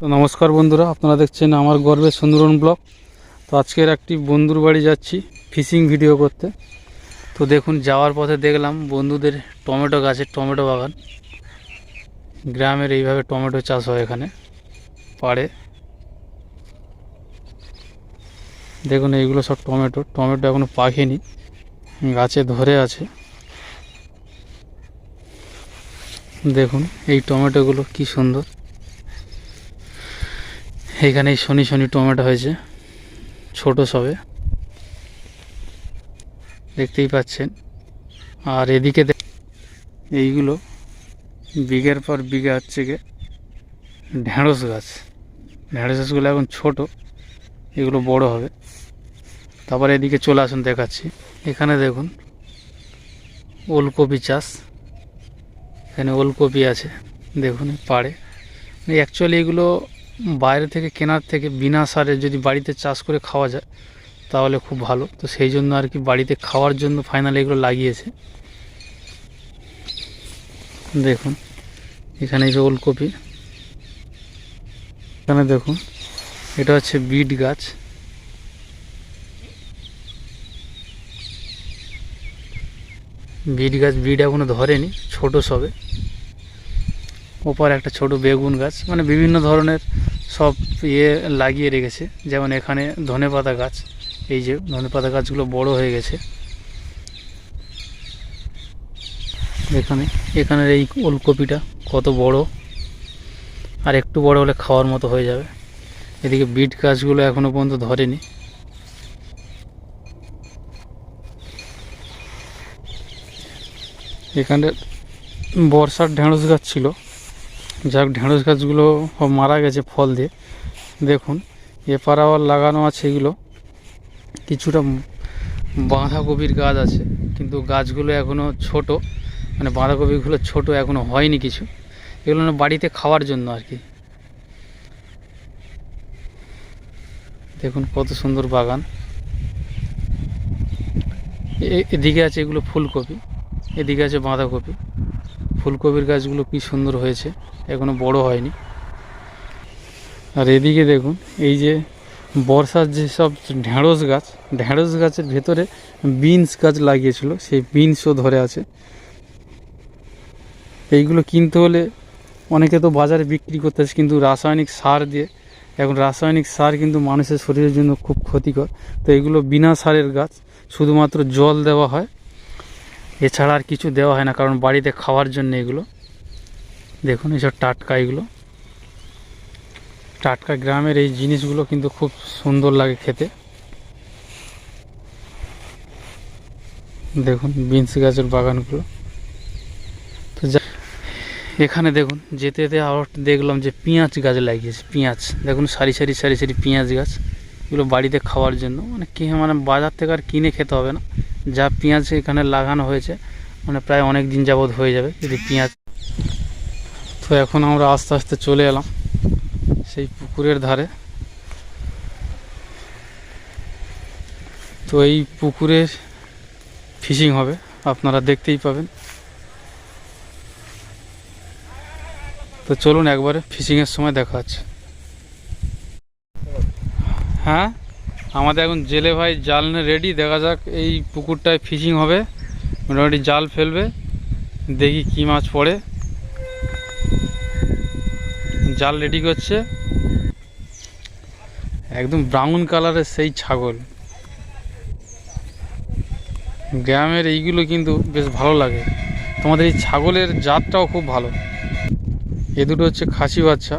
তো নমস্কার বন্ধুরা, আপনারা দেখছেন আমার গর্বের সুন্দরবন ব্লগ। তো আজকের একটি বন্ধুর বাড়ি যাচ্ছি ফিশিং ভিডিও করতে। তো দেখুন, যাওয়ার পথে দেখলাম বন্ধুদের টমেটো গাছের টমেটো বাগান। গ্রামের এইভাবে টমেটো চাষ হয় এখানে পাড়ে। দেখুন, এইগুলো সব টমেটো টমেটো এখনো পাকেনি, গাছে ধরে আছে। দেখুন এই টমেটোগুলো কি সুন্দর। এখানে শনি শনি টমেটো হয়েছে, ছোট সবে দেখতেই পাচ্ছেন। আর এদিকে এইগুলো বিঘের পর বিঘা হচ্ছে গিয়ে ঢেঁড়স গাছ। ঢেঁড়স গাছগুলো এখন ছোট, এগুলো বড় হবে। তারপর এদিকে চলে আসুন, দেখাচ্ছি। এখানে দেখুন ওলকপি চাষ। এখানে ওলকপি আছে দেখুন পাড়ে। অ্যাকচুয়ালি এগুলো বাইরে থেকে কেনার থেকে বিনা সারে যদি বাড়িতে চাষ করে খাওয়া যায় তাহলে খুব ভালো। তো সেই জন্য আর কি বাড়িতে খাওয়ার জন্য ফাইনালি এগুলো লাগিয়েছে। দেখুন এখানে এই যে ওলকপি। এখানে দেখুন এটা হচ্ছে বিট গাছ। বিট গাছ, বিট এখনো ধরেনি, ছোট সবে। ওপর একটা ছোট বেগুন গাছ, মানে বিভিন্ন ধরনের সব লাগিয়ে রেখেছে। যেমন এখানে ধনেপাতা গাছ, এই যে ধনেপাতা গাছগুলো বড় হয়ে গেছে। এখানের এই ওলকপিটা কত বড়, আর একটু বড় হলে খাওয়ার মতো হয়ে যাবে। এদিকে বিট গাছগুলো এখনো পর্যন্ত ধরেনি। এখানে বর্ষার ঢেঁড়স গাছ ছিল, যাক ঢেঁড়স গাছগুলো মারা গেছে ফল দিয়ে। দেখুন এপার আবার লাগানো আছে এগুলো কিছুটা বাঁধাকপির গাছ আছে, কিন্তু গাছগুলো এখনও ছোট, মানে বাঁধাকপিগুলো ছোট, এখনও হয়নি কিছু। এগুলো বাড়িতে খাওয়ার জন্য আর কি। দেখুন কত সুন্দর বাগান। এদিকে আছে এগুলো ফুলকপি, এদিকে আছে বাঁধাকপি। ফুলকপির গাছগুলো কি সুন্দর হয়েছে, এখনো বড় হয়নি। আর এদিকে দেখুন এই যে বর্ষার যেসব ঢেঁড়স গাছ, ঢেঁড়স গাছের ভেতরে বিনস গাছ লাগিয়েছিল, সেই বিনসও ধরে আছে। এইগুলো কিনতে হলে অনেকে তো বাজারে বিক্রি করতেছে, কিন্তু রাসায়নিক সার দিয়ে। এখন রাসায়নিক সার কিন্তু মানুষের শরীরের জন্য খুব ক্ষতিকর। তো এগুলো বিনা সারের গাছ, শুধুমাত্র জল দেওয়া হয়, এছাড়া আর কিছু দেওয়া হয় না, কারণ বাড়িতে খাওয়ার জন্য এগুলো। দেখুন এইসব টাটকা, এগুলো টাটকা। গ্রামের এই জিনিসগুলো কিন্তু খুব সুন্দর লাগে খেতে। দেখুন বিনস গাছের বাগানগুলো। তো এখানে দেখুন যেতে যেতে আবার দেখলাম যে পেঁয়াজ গাছ লাগিয়েছে। পেঁয়াজ দেখুন, সারি সারি সারি সারি পেঁয়াজ গাছ। এগুলো বাড়িতে খাওয়ার জন্য, মানে বাজার থেকে আর কিনে খেতে হবে না। যা পেঁয়াজ এখানে লাগানো হয়েছে, মানে প্রায় অনেক দিন যাবৎ হয়ে যাবে যদি পেঁয়াজ। তো এখন আমরা আস্তে আস্তে চলে এলাম সেই পুকুরের ধারে। তো এই পুকুরে ফিশিং হবে, আপনারা দেখতেই পাবেন। তো চলুন একবারে ফিশিংয়ের সময় দেখা হচ্ছে। হ্যাঁ, আমাদের এখন জেলে ভাই জাল নিয়ে রেডি। দেখা যাক এই পুকুরটায় ফিশিং হবে, মোটামুটি জাল ফেলবে, দেখি কি মাছ পড়ে। জাল রেডি করছে। একদম ব্রাউন কালারের সেই ছাগল। গ্রামের এইগুলো কিন্তু বেশ ভালো লাগে। তোমাদের এই ছাগলের জাতটাও খুব ভালো। এ দুটো হচ্ছে খাসি বাচ্চা।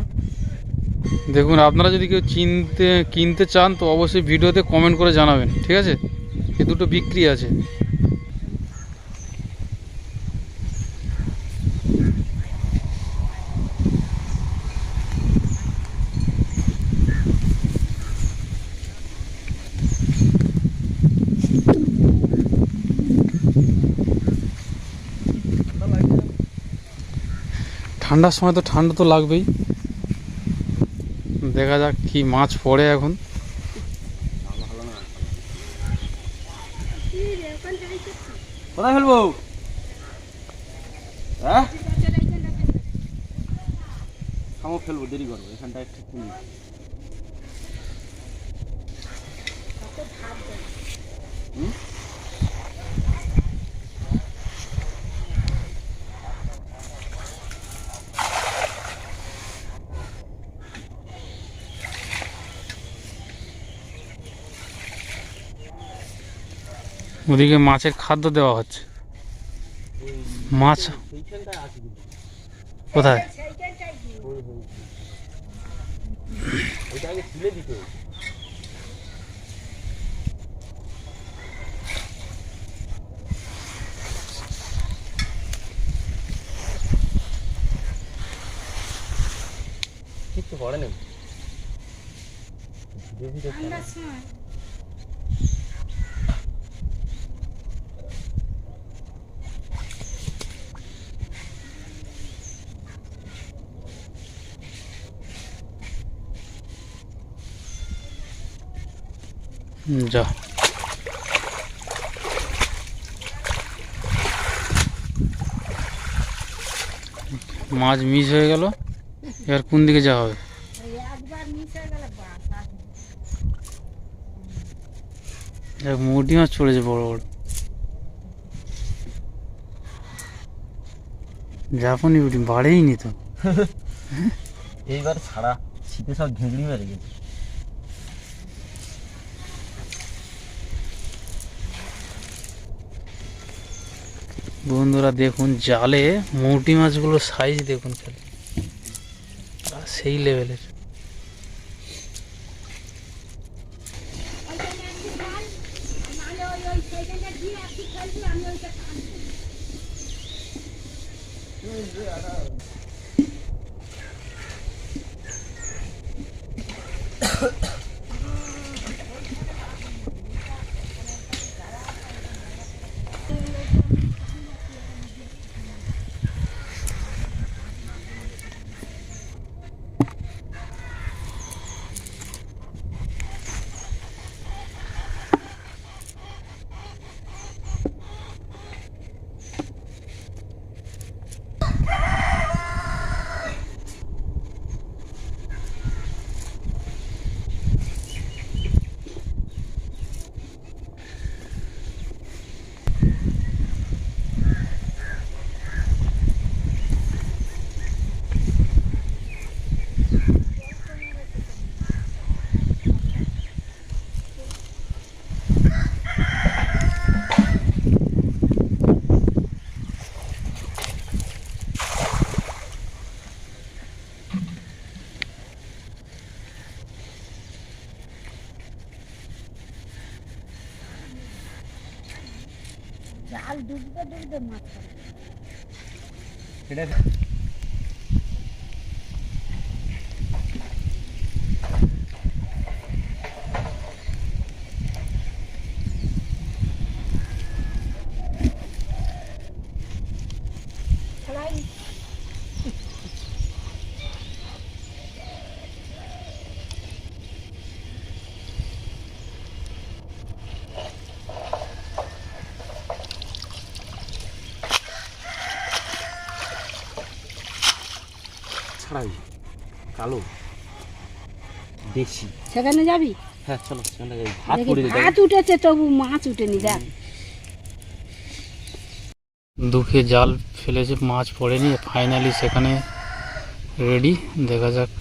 দেখুন আপনারা যদি কেউ কিনতে চান তো অবশ্যই ভিডিওতে কমেন্ট করে জানাবেন, ঠিক আছে? এ দুটো বিক্রি আছে। ঠান্ডার সময় তো ঠান্ডা তো লাগবেই। দেখা যাক কি মাছ পড়ে এখন। কোথায় ফেলবো? হ্যাঁ থামো ফেলবো, দেরি করবো এখানটা একটু তুলি। ওদিকে মাছের খাদ্য দেওয়া হচ্ছে। মাছ সেইখানটায় আছে কিন্তু, কোথায়? ওইটা আগে তুলে দিতে হবে। কিচ্ছু করে নেই যা মাছ মিস হয়ে গেল, এবার কোন দিকে যাওয়া হবে? দেখ মোটি মাছ পড়েছে বড় বড়, জাপানি বুটি বাড়েই নি তো। এইবার ছাড়া শীতে সব ঘেঁগড়ি মেরে গেছে। বন্ধুরা দেখুন জালে মৌটি মাছগুলোর সাইজ দেখুন খালি, সেই লেভেলের। জাল ডুবতে ডুবতে মাছ পড়ে। এটা ছড়াই ছাড়াই কালো দেশি। সেখানে যাবি? হ্যাঁ চলো সেখানে যাই। ভাত দেখি পড়ে ভাত উঠেছে তবু মাছ উঠেনি, দেখ। দুঃখে জাল ফেলেছে, মাছ পড়েনি, ফাইনালি সেখানে রেডি। দেখা যাক।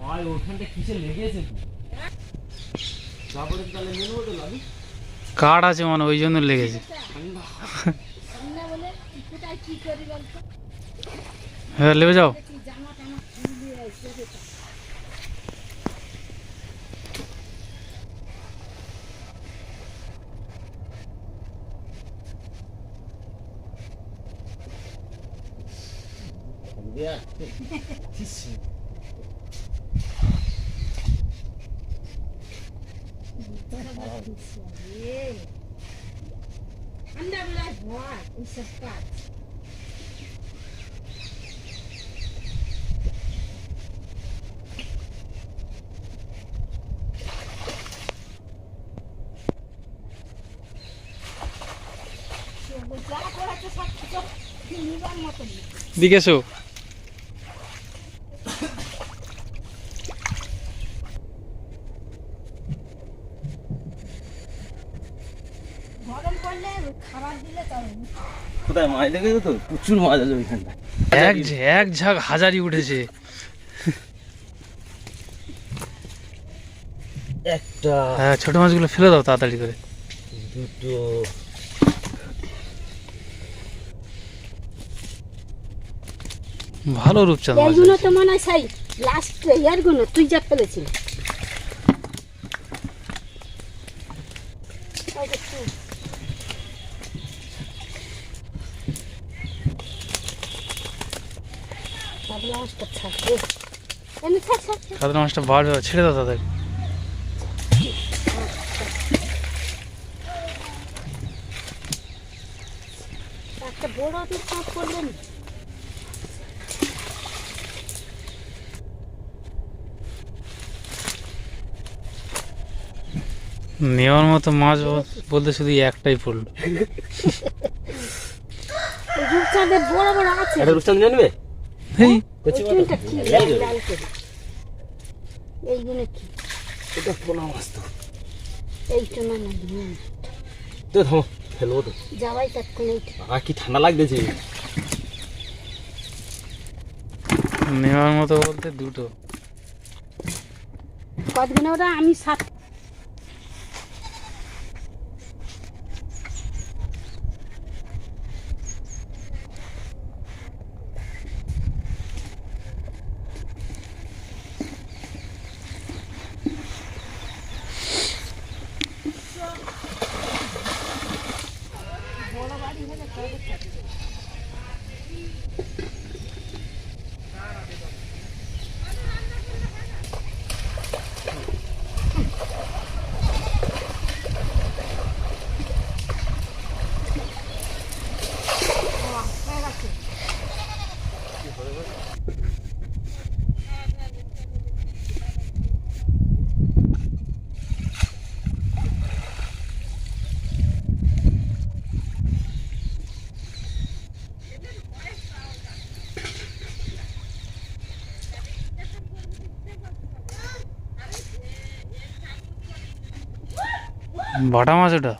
ভাই ওখানটা কিসে লেগেছে তো? তারপরে তাহলে মেনু তো লাগি কাঠ আছে মানে ওই জন্য লেগেছে। ঠান্ডা বলে কোথায় কি করি বলতো? হ্যাঁ লেবে যাও। জামা টামা খুলে এসে সন্ধ্যাবেলায় হয় এইসব কাজ। যারা করেছে সব কিছু নিবার মতন না। দিকে এসো। গরম করলে খাবার দিলে তবে কোথায় মাছ দেখেছো তো? প্রচুর মাছ আছে ওইখানটা। এক ঝাঁক হাজারি উঠেছে। একটা, হ্যাঁ, ছোট মাছগুলো ফেলে দাও তাড়াতাড়ি করে। দুটো, ভালো রূপচাঁদ মাছ এইগুলো আছে। তো মনে হয় সেই লাস্ট ইয়ারগুলো তুই যা ফেলেছিলি। কাতলা মাছটা ছাড়বে, এমনি ছাড় ছাড় ছাড়। কাতলা মাছটা বাড়বে, ছেড়ে দাও তাড়াতাড়ি। একটা বড় আপনি চাপ করলেন। নেওয়ার মতো মাছ বলতে শুধু একটাই পড়লো। এই রূপচাঁদের বড় বড় আছে। একটা রূপচাঁদ নিয়ে নেবে? এই ওইখানটা কি লাল লাল করে। এইগুলো কি? এটা পোনা মাছ তো। এইটা না না ধুয়ে না। তো থামো, ফেলবো তো। যাওয়াই তৎক্ষণ এইটা। আর কি ঠান্ডা লাগতেছে। নেওয়ার মতো বলতে দুটো। কতদিন ওরা আমি সাত বাটা মাছ ওটা।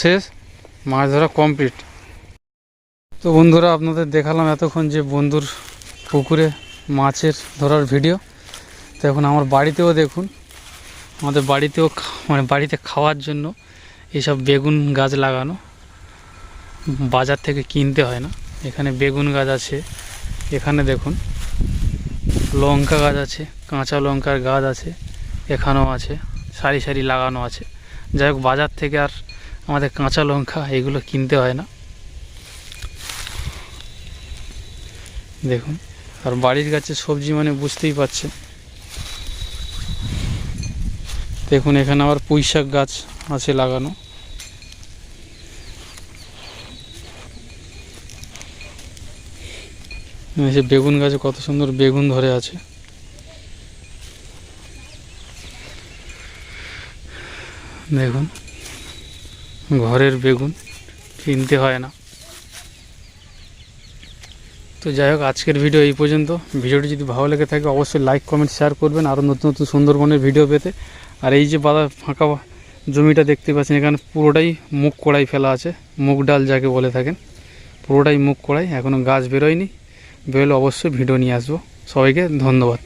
শেষ, মাছ ধরা কমপ্লিট। তো বন্ধুরা, আপনাদের দেখালাম এতক্ষণ যে বন্ধুর পুকুরে মাছের ধরার ভিডিও। তো এখন আমার বাড়িতেও দেখুন, আমাদের বাড়িতেও মানে বাড়িতে খাওয়ার জন্য এইসব বেগুন গাছ লাগানো, বাজার থেকে কিনতে হয় না। এখানে বেগুন গাছ আছে, এখানে দেখুন লঙ্কা গাছ আছে, কাঁচা লঙ্কার গাছ আছে, এখানেও আছে, সারি সারি লাগানো আছে। যাই হোক, বাজার থেকে আর আমাদের কাঁচা লঙ্কা এগুলো কিনতে হয় না। দেখুন, আর বাড়ির কাছে সবজি মানে বুঝতেই পারছেন। দেখুন এখানে আবার পুঁই শাক গাছ আছে লাগানো। এই যে বেগুন গাছে কত সুন্দর বেগুন ধরে আছে। দেখুন, ঘরের বেগুন, কিনতে হয় না। তো যাই হোক, আজকের ভিডিও এই পর্যন্ত। ভিডিওটি যদি ভালো লেগে থাকে অবশ্যই লাইক কমেন্ট শেয়ার করবেন আরও নতুন নতুন সুন্দরবনের ভিডিও পেতে। আর এই যে বাঁধা ফাঁকা জমিটা দেখতে পাচ্ছেন, এখানে পুরোটাই মুগ কড়াই ফেলা আছে, মুগ ডাল যাকে বলে থাকেন, পুরোটাই মুগ কড়াই। এখনও গাছ বেরোয়নি, বেরোলে অবশ্যই ভিডিও নিয়ে আসবো। সবাইকে ধন্যবাদ।